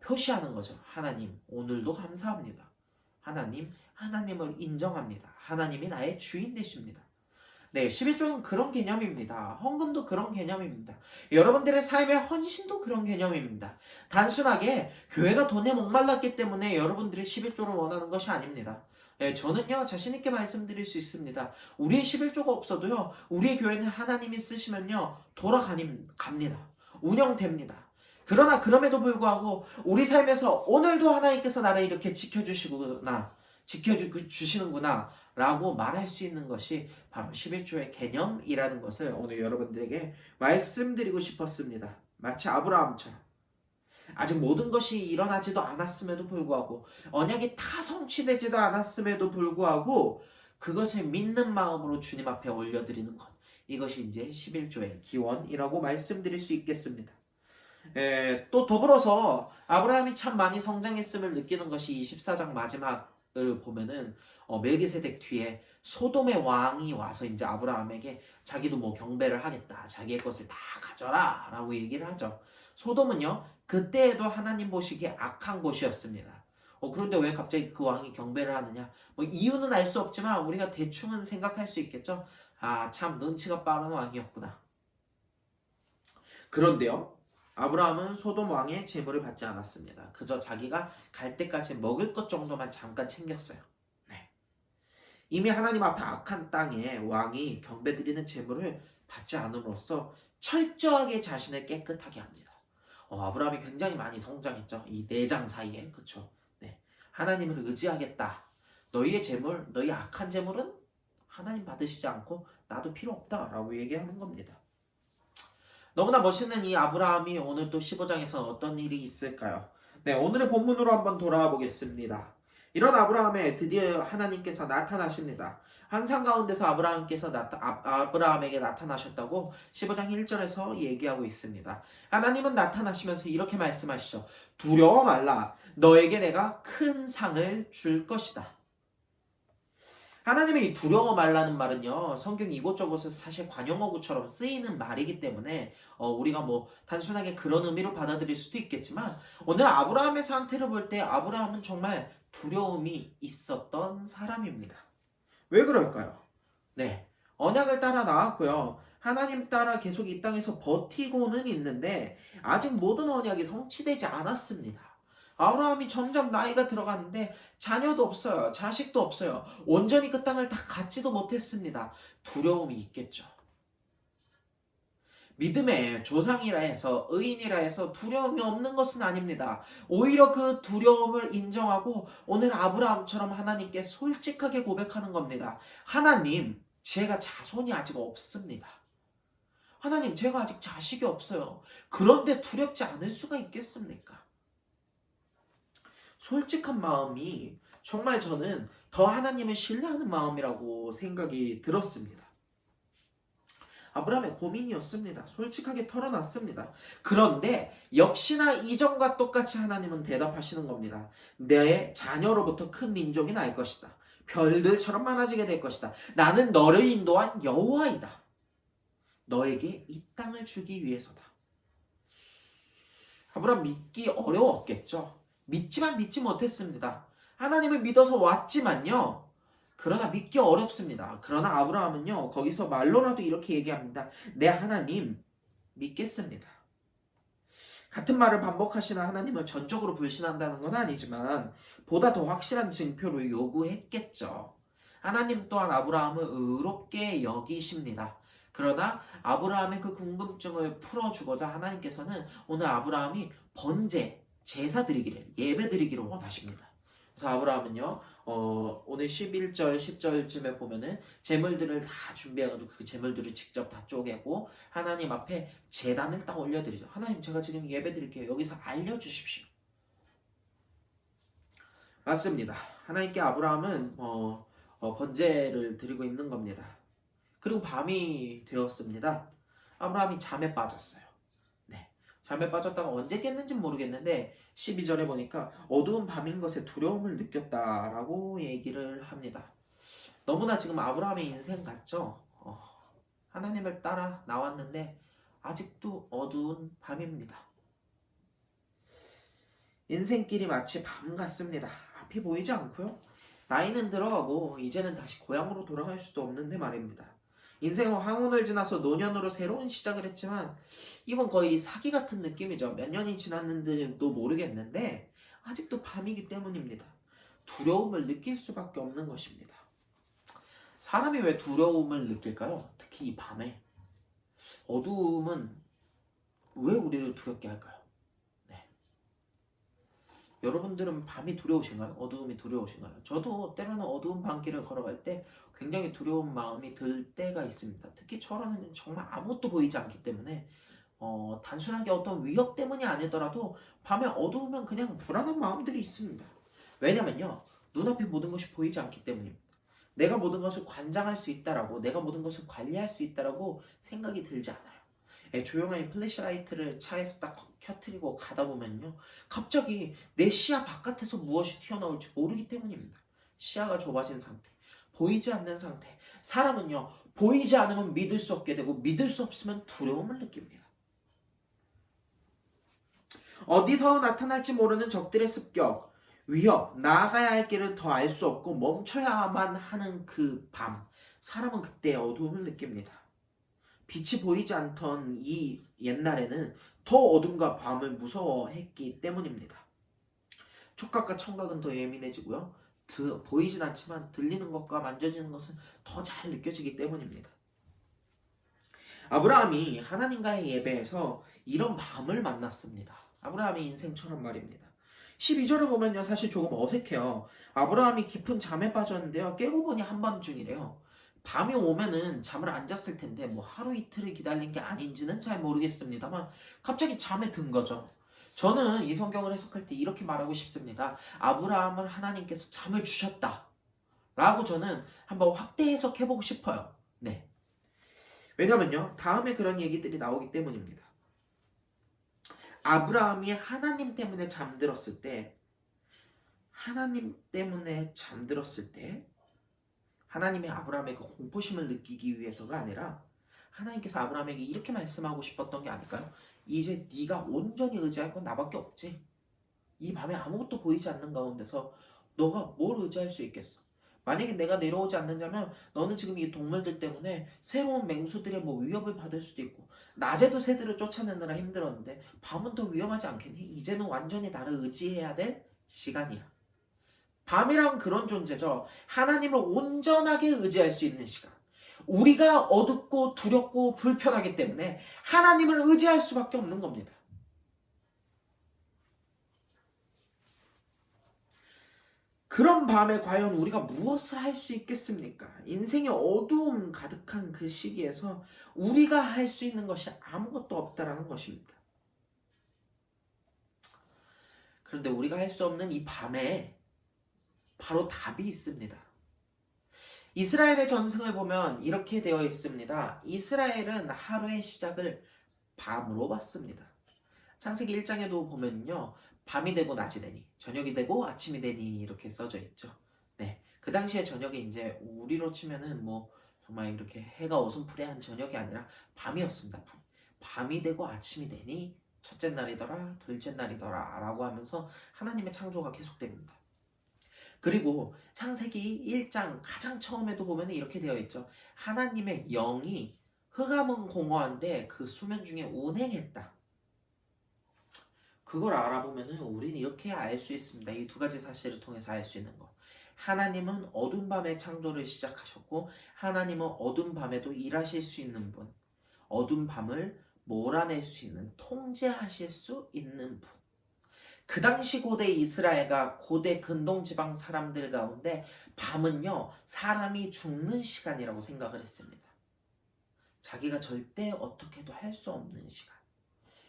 표시하는 거죠. 하나님, 오늘도 감사합니다. 하나님을 인정합니다. 하나님이 나의 주인 되십니다. 네, 11조는 그런 개념입니다. 헌금도 그런 개념입니다. 여러분들의 삶의 헌신도 그런 개념입니다. 단순하게 교회가 돈에 목말랐기 때문에 여러분들이 11조를 원하는 것이 아닙니다. 네, 저는요, 자신있게 말씀드릴 수 있습니다. 우리의 11조가 없어도요, 우리의 교회는 하나님이 쓰시면요, 갑니다. 운영됩니다. 그러나 그럼에도 불구하고 우리 삶에서 오늘도 하나님께서 나를 이렇게 지켜주시는구나 라고 말할 수 있는 것이 바로 11조의 개념이라는 것을 오늘 여러분들에게 말씀드리고 싶었습니다. 마치 아브라함처럼 아직 모든 것이 일어나지도 않았음에도 불구하고, 언약이 다 성취되지도 않았음에도 불구하고 그것을 믿는 마음으로 주님 앞에 올려드리는 것, 이것이 이제 11조의 기원이라고 말씀드릴 수 있겠습니다. 또 더불어서 아브라함이 참 많이 성장했음을 느끼는 것이 이 14장 마지막을 보면은 멜기세덱 뒤에 소돔의 왕이 와서 이제 아브라함에게 자기도 경배를 하겠다, 자기의 것을 다 가져라 라고 얘기를 하죠. 소돔은요, 그때에도 하나님 보시기에 악한 곳이었습니다. 그런데 왜 갑자기 그 왕이 경배를 하느냐? 이유는 알 수 없지만 우리가 대충은 생각할 수 있겠죠. 참 눈치가 빠른 왕이었구나. 그런데요, 아브라함은 소돔 왕의 재물을 받지 않았습니다. 그저 자기가 갈 때까지 먹을 것 정도만 잠깐 챙겼어요. 네. 이미 하나님 앞에 악한 땅에 왕이 경배드리는 재물을 받지 않음으로써 철저하게 자신을 깨끗하게 합니다. 아브라함이 굉장히 많이 성장했죠. 이 4장 사이에. 그쵸? 네. 하나님을 의지하겠다. 너희의 재물, 너희 악한 재물은 하나님 받으시지 않고 나도 필요 없다 라고 얘기하는 겁니다. 너무나 멋있는 이 아브라함이 오늘 또 15장에서 어떤 일이 있을까요? 네, 오늘의 본문으로 한번 돌아와 보겠습니다. 이런 아브라함에 드디어 하나님께서 나타나십니다. 환상 가운데서 아브라함에게 나타나셨다고 15장 1절에서 얘기하고 있습니다. 하나님은 나타나시면서 이렇게 말씀하시죠. 두려워 말라. 너에게 내가 큰 상을 줄 것이다. 하나님의 이 두려워 말라는 말은요, 성경 이곳저곳에서 사실 관용어구처럼 쓰이는 말이기 때문에 우리가 단순하게 그런 의미로 받아들일 수도 있겠지만, 오늘 아브라함의 상태를 볼 때 아브라함은 정말 두려움이 있었던 사람입니다. 왜 그럴까요? 네, 언약을 따라 나왔고요. 하나님 따라 계속 이 땅에서 버티고는 있는데 아직 모든 언약이 성취되지 않았습니다. 아브라함이 점점 나이가 들어가는데 자녀도 없어요. 자식도 없어요. 온전히 그 땅을 다 갖지도 못했습니다. 두려움이 있겠죠. 믿음의 조상이라 해서 의인이라 해서 두려움이 없는 것은 아닙니다. 오히려 그 두려움을 인정하고 오늘 아브라함처럼 하나님께 솔직하게 고백하는 겁니다. 하나님, 제가 자손이 아직 없습니다. 하나님, 제가 아직 자식이 없어요. 그런데 두렵지 않을 수가 있겠습니까? 솔직한 마음이 정말 저는 더 하나님을 신뢰하는 마음이라고 생각이 들었습니다. 아브라함의 고민이었습니다. 솔직하게 털어놨습니다. 그런데 역시나 이전과 똑같이 하나님은 대답하시는 겁니다. 내 자녀로부터 큰 민족이 날 것이다. 별들처럼 많아지게 될 것이다. 나는 너를 인도한 여호와이다. 너에게 이 땅을 주기 위해서다. 아브라함 믿기 어려웠겠죠. 믿지만 믿지 못했습니다. 하나님을 믿어서 왔지만요. 그러나 믿기 어렵습니다. 그러나 아브라함은요, 거기서 말로라도 이렇게 얘기합니다. 내 하나님 믿겠습니다. 같은 말을 반복하시는 하나님을 전적으로 불신한다는 건 아니지만 보다 더 확실한 증표를 요구했겠죠. 하나님 또한 아브라함을 의롭게 여기십니다. 그러나 아브라함의 그 궁금증을 풀어주고자 하나님께서는 오늘 아브라함이 번제, 제사 드리기를, 예배 드리기를 원하십니다. 그래서 아브라함은요, 오늘 11절, 10절쯤에 보면은 제물들을 다 준비해가지고 그 제물들을 직접 다 쪼개고 하나님 앞에 제단을 딱 올려드리죠. 하나님, 제가 지금 예배 드릴게요. 여기서 알려주십시오. 맞습니다. 하나님께 아브라함은 번제를 드리고 있는 겁니다. 그리고 밤이 되었습니다. 아브라함이 잠에 빠졌어요. 네, 잠에 빠졌다가 언제 깼는지는 모르겠는데 12절에 보니까 어두운 밤인 것에 두려움을 느꼈다라고 얘기를 합니다. 너무나 지금 아브라함의 인생 같죠? 하나님을 따라 나왔는데 아직도 어두운 밤입니다. 인생길이 마치 밤 같습니다. 앞이 보이지 않고요. 나이는 들어가고 이제는 다시 고향으로 돌아갈 수도 없는데 말입니다. 인생은 황혼을 지나서 노년으로 새로운 시작을 했지만 이건 거의 사기 같은 느낌이죠. 몇 년이 지났는지도 모르겠는데 아직도 밤이기 때문입니다. 두려움을 느낄 수밖에 없는 것입니다. 사람이 왜 두려움을 느낄까요? 특히 이 밤에. 어두움은 왜 우리를 두렵게 할까요? 네. 여러분들은 밤이 두려우신가요? 어두움이 두려우신가요? 저도 때로는 어두운 밤길을 걸어갈 때 굉장히 두려운 마음이 들 때가 있습니다. 특히 철원은 정말 아무것도 보이지 않기 때문에 단순하게 어떤 위협 때문이 아니더라도 밤에 어두우면 그냥 불안한 마음들이 있습니다. 왜냐면요, 눈앞에 모든 것이 보이지 않기 때문입니다. 내가 모든 것을 관장할 수 있다라고, 내가 모든 것을 관리할 수 있다라고 생각이 들지 않아요. 조용한 플래시라이트를 차에서 딱 켜트리고 가다 보면요, 갑자기 내 시야 바깥에서 무엇이 튀어나올지 모르기 때문입니다. 시야가 좁아진 상태, 보이지 않는 상태. 사람은요, 보이지 않으면 믿을 수 없게 되고 믿을 수 없으면 두려움을 느낍니다. 어디서 나타날지 모르는 적들의 습격, 위협, 나아가야 할 길을 더 알 수 없고 멈춰야만 하는 그 밤, 사람은 그때 어두움을 느낍니다. 빛이 보이지 않던 이 옛날에는 더 어둠과 밤을 무서워했기 때문입니다. 촉각과 청각은 더 예민해지고요. 보이진 않지만 들리는 것과 만져지는 것은 더 잘 느껴지기 때문입니다. 아브라함이 하나님과의 예배에서 이런 밤을 만났습니다. 아브라함의 인생처럼 말입니다. 12절을 보면요, 사실 조금 어색해요. 아브라함이 깊은 잠에 빠졌는데요, 깨고 보니 한밤중이래요. 밤이 오면은 잠을 안 잤을 텐데 뭐 하루 이틀을 기다린 게 아닌지는 잘 모르겠습니다만 갑자기 잠에 든 거죠. 저는 이 성경을 해석할 때 이렇게 말하고 싶습니다. 아브라함을 하나님께서 잠을 주셨다 라고 저는 한번 확대 해석해보고 싶어요. 네. 왜냐면요, 다음에 그런 얘기들이 나오기 때문입니다. 아브라함이 하나님 때문에 잠들었을 때, 하나님이 아브라함에게 공포심을 느끼기 위해서가 아니라 하나님께서 아브라함에게 이렇게 말씀하고 싶었던 게 아닐까요? 이제 네가 온전히 의지할 건 나밖에 없지. 이 밤에 아무것도 보이지 않는 가운데서 너가 뭘 의지할 수 있겠어? 만약에 내가 내려오지 않는다면 너는 지금 이 동물들 때문에 새로운 맹수들의 뭐 위협을 받을 수도 있고, 낮에도 새들을 쫓아내느라 힘들었는데 밤은 더 위험하지 않겠니? 이제는 완전히 나를 의지해야 될 시간이야. 밤이란 그런 존재죠. 하나님을 온전하게 의지할 수 있는 시간. 우리가 어둡고 두렵고 불편하기 때문에 하나님을 의지할 수밖에 없는 겁니다. 그런 밤에 과연 우리가 무엇을 할 수 있겠습니까? 인생의 어두움 가득한 그 시기에서 우리가 할 수 있는 것이 아무것도 없다라는 것입니다. 그런데 우리가 할 수 없는 이 밤에 바로 답이 있습니다. 이스라엘의 전승을 보면 이렇게 되어 있습니다. 이스라엘은 하루의 시작을 밤으로 봤습니다. 창세기 1장에도 보면요, 밤이 되고 낮이 되니, 저녁이 되고 아침이 되니 이렇게 써져 있죠. 네, 그 당시에 저녁이 이제 우리로 치면은 뭐 정말 이렇게 해가 어슴푸레한 저녁이 아니라 밤이었습니다. 밤이 되고 아침이 되니 첫째 날이더라, 둘째 날이더라 라고 하면서 하나님의 창조가 계속됩니다. 그리고 창세기 1장 가장 처음에도 보면 이렇게 되어 있죠. 하나님의 영이 흑암은 공허한데 그 수면 중에 운행했다. 그걸 알아보면 우리는 이렇게 알 수 있습니다. 이 두 가지 사실을 통해서 알 수 있는 것. 하나님은 어두운 밤에 창조를 시작하셨고, 하나님은 어두운 밤에도 일하실 수 있는 분, 어두운 밤을 몰아낼 수 있는, 통제하실 수 있는 분. 그 당시 고대 이스라엘과 고대 근동지방 사람들 가운데 밤은요, 사람이 죽는 시간이라고 생각을 했습니다. 자기가 절대 어떻게도 할 수 없는 시간.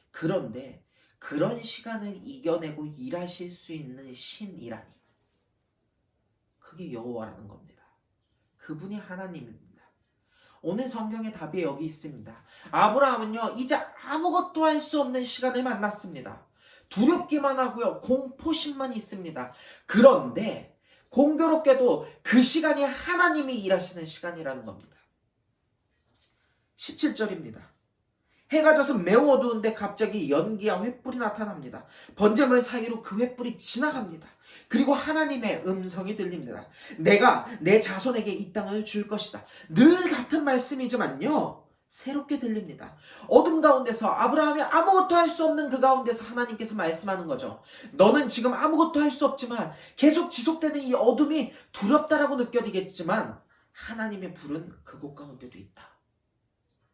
그런데 그런 시간을 이겨내고 일하실 수 있는 신이라니, 그게 여호와라는 겁니다. 그분이 하나님입니다. 오늘 성경의 답이 여기 있습니다. 아브라함은요, 이제 아무것도 할 수 없는 시간을 만났습니다. 두렵기만 하고요, 공포심만 있습니다. 그런데 공교롭게도 그 시간이 하나님이 일하시는 시간이라는 겁니다. 17절입니다. 해가 져서 매우 어두운데 갑자기 연기와 횃불이 나타납니다. 번제물 사이로 그 횃불이 지나갑니다. 그리고 하나님의 음성이 들립니다. 내가 내 자손에게 이 땅을 줄 것이다. 늘 같은 말씀이지만요, 새롭게 들립니다. 어둠 가운데서, 아브라함이 아무것도 할 수 없는 그 가운데서 하나님께서 말씀하는 거죠. 너는 지금 아무것도 할 수 없지만 계속 지속되는 이 어둠이 두렵다라고 느껴지겠지만 하나님의 불은 그곳 가운데도 있다.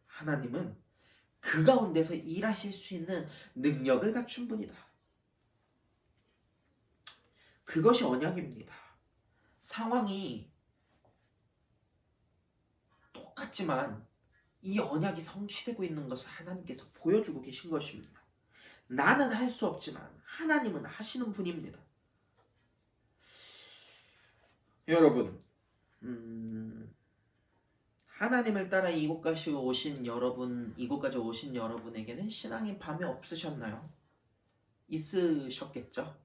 하나님은 그 가운데서 일하실 수 있는 능력을 갖춘 분이다. 그것이 언약입니다. 상황이 똑같지만 이 언약이 성취되고 있는 것을 하나님께서 보여주고 계신 것입니다. 나는 할 수 없지만 하나님은 하시는 분입니다. 여러분, 하나님을 따라 이곳까지 오신 여러분에게는 신앙의 밤이 없으셨나요? 있으셨겠죠?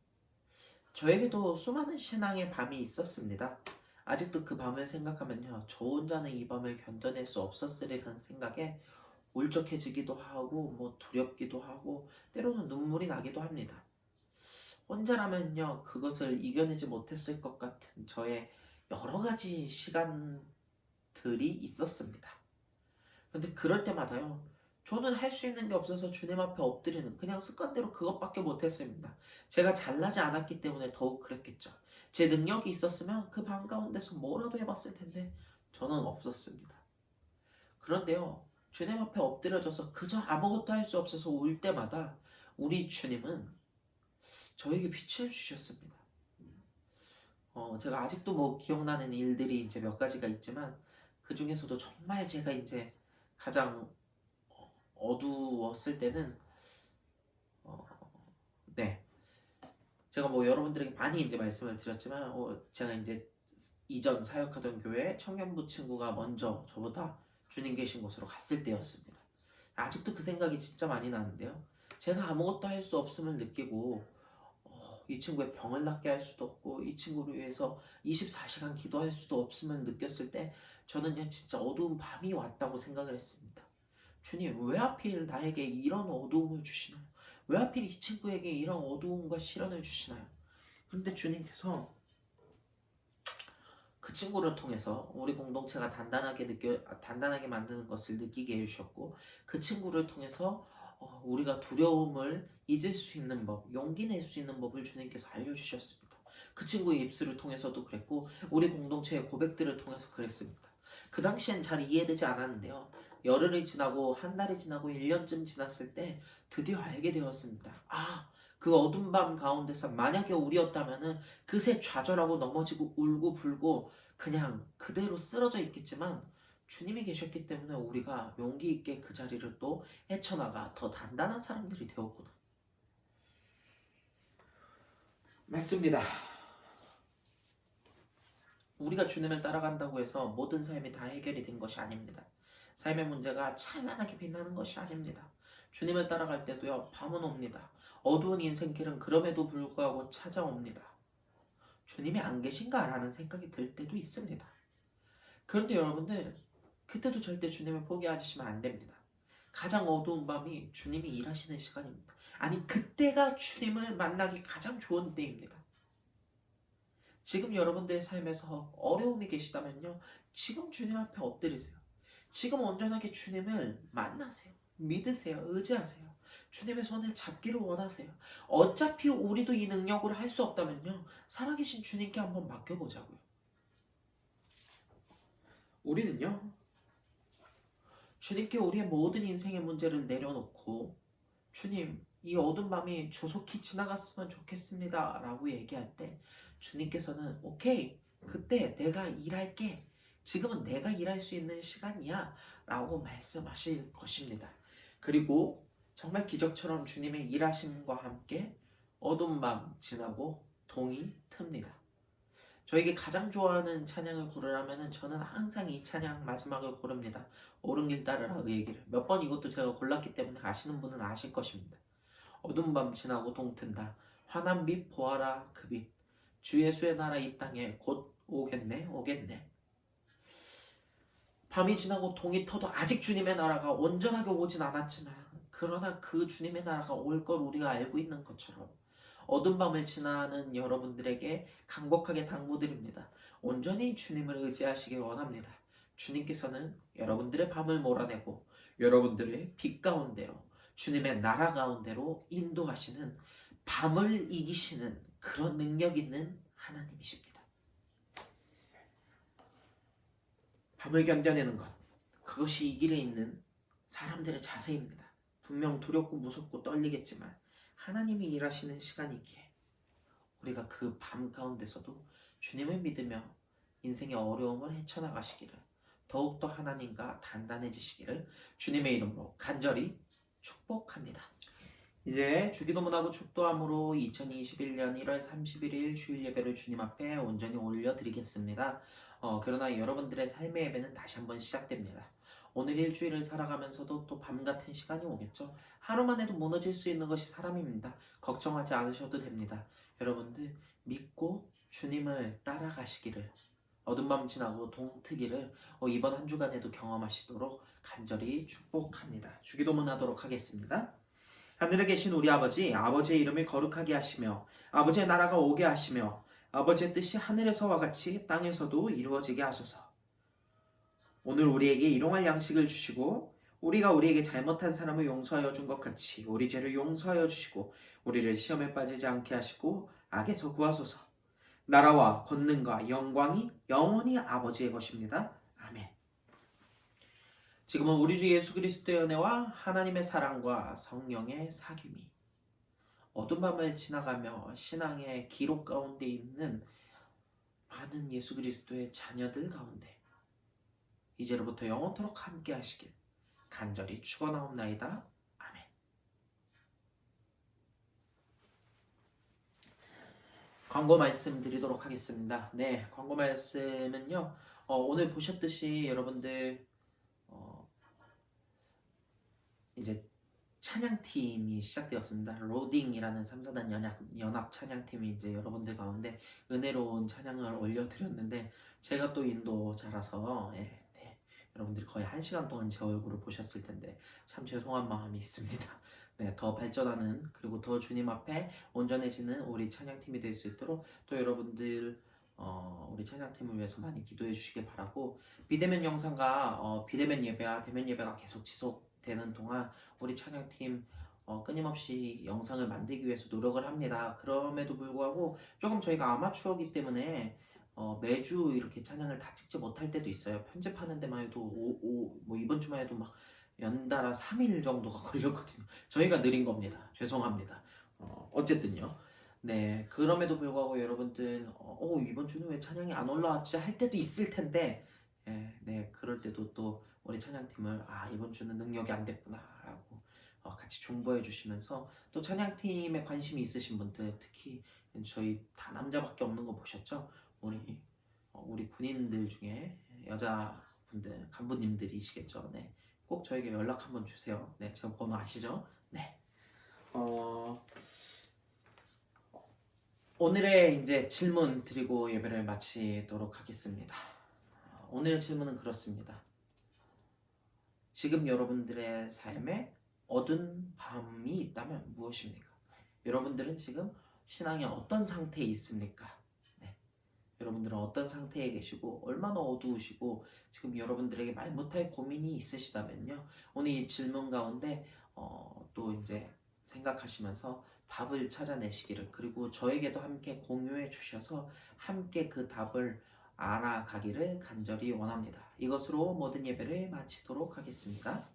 저에게도 수많은 신앙의 밤이 있었습니다. 아직도 그 밤을 생각하면요, 저 혼자는 이 밤을 견뎌낼 수 없었으리라는 생각에 울적해지기도 하고, 뭐 두렵기도 하고, 때로는 눈물이 나기도 합니다. 혼자라면요, 그것을 이겨내지 못했을 것 같은 저의 여러 가지 시간들이 있었습니다. 근데 그럴 때마다요, 저는 할 수 있는 게 없어서 주님 앞에 엎드리는, 그냥 습관대로 그것밖에 못했습니다. 제가 잘나지 않았기 때문에 더욱 그랬겠죠. 제 능력이 있었으면 그 밤 가운데서 뭐라도 해봤을 텐데 저는 없었습니다. 그런데요, 주님 앞에 엎드려져서 그저 아무것도 할 수 없어서 울 때마다 우리 주님은 저에게 빛을 주셨습니다. 제가 아직도 뭐 기억나는 일들이 이제 몇 가지가 있지만, 그 중에서도 정말 제가 이제 가장 어두웠을 때는 네, 제가 뭐 여러분들에게 많이 이제 말씀을 드렸지만, 제가 이제 이전 사역하던 교회 청년부 친구가 먼저 저보다 주님 계신 곳으로 갔을 때였습니다. 아직도 그 생각이 진짜 많이 나는데요, 제가 아무것도 할 수 없음을 느끼고, 이 친구의 병을 낫게 할 수도 없고, 이 친구를 위해서 24시간 기도할 수도 없음을 느꼈을 때 저는요, 진짜 어두운 밤이 왔다고 생각을 했습니다. 주님, 왜 하필 나에게 이런 어두움을 주시나요? 왜 하필 이 친구에게 이런 어두움과 시련을 주시나요? 그런데 주님께서 그 친구를 통해서 우리 공동체가 단단하게 만드는 것을 느끼게 해주셨고, 그 친구를 통해서 우리가 두려움을 잊을 수 있는 법, 용기 낼 수 있는 법을 주님께서 알려주셨습니다. 그 친구의 입술을 통해서도 그랬고, 우리 공동체의 고백들을 통해서 그랬습니다. 그 당시엔 잘 이해되지 않았는데요, 열흘이 지나고 한 달이 지나고 1년쯤 지났을 때 드디어 알게 되었습니다. 그 어두운 밤 가운데서 만약에 우리였다면은 그새 좌절하고 넘어지고 울고 불고 그냥 그대로 쓰러져 있겠지만, 주님이 계셨기 때문에 우리가 용기 있게 그 자리를 또 헤쳐나가 더 단단한 사람들이 되었구나. 맞습니다. 우리가 주님을 따라간다고 해서 모든 삶이 다 해결이 된 것이 아닙니다. 삶의 문제가 찬란하게 빛나는 것이 아닙니다. 주님을 따라갈 때도요, 밤은 옵니다. 어두운 인생길은 그럼에도 불구하고 찾아옵니다. 주님이 안 계신가라는 생각이 들 때도 있습니다. 그런데 여러분들, 그때도 절대 주님을 포기하시면 안 됩니다. 가장 어두운 밤이 주님이 일하시는 시간입니다. 아니, 그때가 주님을 만나기 가장 좋은 때입니다. 지금 여러분들의 삶에서 어려움이 계시다면요, 지금 주님 앞에 엎드리세요. 지금 온전하게 주님을 만나세요. 믿으세요. 의지하세요. 주님의 손을 잡기를 원하세요. 어차피 우리도 이 능력으로 할 수 없다면요, 살아계신 주님께 한번 맡겨보자고요. 우리는요, 주님께 우리의 모든 인생의 문제를 내려놓고, 주님, 이 어두운 밤이 조속히 지나갔으면 좋겠습니다 라고 얘기할 때, 주님께서는 오케이, 그때 내가 일할게, 지금은 내가 일할 수 있는 시간이야 라고 말씀하실 것입니다. 그리고 정말 기적처럼 주님의 일하심과 함께 어두운 밤 지나고 동이 틉니다. 저에게 가장 좋아하는 찬양을 고르라면 저는 항상 이 찬양 마지막을 고릅니다. 옳은 길 따르라 의의 길을. 몇 번 이것도 제가 골랐기 때문에 아시는 분은 아실 것입니다. 어두운 밤 지나고 동 튼다. 환한 빛 보아라 그 빛. 주 예수의 나라 이 땅에 곧 오겠네. 밤이 지나고 동이 터도 아직 주님의 나라가 온전하게 오진 않았지만, 그러나 그 주님의 나라가 올 걸 우리가 알고 있는 것처럼 어두운 밤을 지나는 여러분들에게 간곡하게 당부드립니다. 온전히 주님을 의지하시길 원합니다. 주님께서는 여러분들의 밤을 몰아내고 여러분들의 빛 가운데로, 주님의 나라 가운데로 인도하시는, 밤을 이기시는 그런 능력 있는 하나님이십니다. 밤을 견뎌내는 것, 그것이 이 길에 있는 사람들의 자세입니다. 분명 두렵고 무섭고 떨리겠지만 하나님이 일하시는 시간이기에 우리가 그 밤 가운데서도 주님을 믿으며 인생의 어려움을 헤쳐나가시기를, 더욱더 하나님과 단단해지시기를 주님의 이름으로 간절히 축복합니다. 이제 주기도문하고 축도함으로 2021년 1월 31일 주일 예배를 주님 앞에 온전히 올려드리겠습니다. 그러나 여러분들의 삶의 예배는 다시 한번 시작됩니다. 오늘 일주일을 살아가면서도 또 밤 같은 시간이 오겠죠. 하루만 해도 무너질 수 있는 것이 사람입니다. 걱정하지 않으셔도 됩니다. 여러분들 믿고 주님을 따라가시기를, 어두운 밤 지나고 동트기를 이번 한 주간에도 경험하시도록 간절히 축복합니다. 주기도문 하도록 하겠습니다. 하늘에 계신 우리 아버지, 아버지의 이름을 거룩하게 하시며 아버지의 나라가 오게 하시며 아버지의 뜻이 하늘에서와 같이 땅에서도 이루어지게 하소서. 오늘 우리에게 일용할 양식을 주시고 우리가 우리에게 잘못한 사람을 용서하여 준 것 같이 우리 죄를 용서하여 주시고 우리를 시험에 빠지지 않게 하시고 악에서 구하소서. 나라와 권능과 영광이 영원히 아버지의 것입니다. 아멘. 지금은 우리 주 예수 그리스도의 은혜와 하나님의 사랑과 성령의 사귐이 어두운 밤을 지나가며 신앙의 기록 가운데 있는 많은 예수 그리스도의 자녀들 가운데 이제로부터 영원토록 함께 하시길 간절히 축원하옵나이다. 아멘. 광고 말씀 드리도록 하겠습니다. 네, 광고 말씀은요, 오늘 보셨듯이 여러분들 이제 찬양팀이 시작되었습니다. 로딩이라는 3사단 연합 찬양팀이 이제 여러분들 가운데 은혜로운 찬양을 올려드렸는데, 제가 또 인도자라서 여러분들이 거의 1시간 동안 제 얼굴을 보셨을 텐데 참 죄송한 마음이 있습니다. 네, 더 발전하는, 그리고 더 주님 앞에 온전해지는 우리 찬양팀이 될 수 있도록 또 여러분들 우리 찬양팀을 위해서 많이 기도해 주시길 바라고, 비대면 영상과 비대면 예배와 대면 예배가 계속 지속되는 동안 우리 찬양팀 끊임없이 영상을 만들기 위해서 노력을 합니다. 그럼에도 불구하고 조금 저희가 아마추어기 때문에 매주 이렇게 찬양을 다 찍지 못할 때도 있어요. 편집하는 데만 해도 뭐 이번 주만 해도 막 연달아 3일 정도가 걸렸거든요. 저희가 느린 겁니다. 죄송합니다. 어쨌든요. 네, 그럼에도 불구하고 여러분들 이번 주는 왜 찬양이 안 올라왔지 할 때도 있을 텐데, 네, 그럴 때도 또 우리 찬양팀을 이번 주는 능력이 안 됐구나 라고 같이 중보해 주시면서, 또 찬양팀에 관심이 있으신 분들, 특히 저희 다 남자밖에 없는 거 보셨죠? 우리 군인들 중에 여자분들, 간부님들이시겠죠? 네, 꼭 저에게 연락 한번 주세요. 네, 제가 번호 아시죠? 네. 오늘의 이제 질문 드리고 예배를 마치도록 하겠습니다. 오늘의 질문은 그렇습니다. 지금 여러분들의 삶에 어두운 밤이 있다면 무엇입니까? 여러분들은 지금 신앙의 어떤 상태에 있습니까? 네. 여러분들은 어떤 상태에 계시고 얼마나 어두우시고 지금 여러분들에게 말 못할 고민이 있으시다면요, 오늘 이 질문 가운데 또 이제 생각하시면서 답을 찾아내시기를, 그리고 저에게도 함께 공유해 주셔서 함께 그 답을 알아가기를 간절히 원합니다. 이것으로 모든 예배를 마치도록 하겠습니다.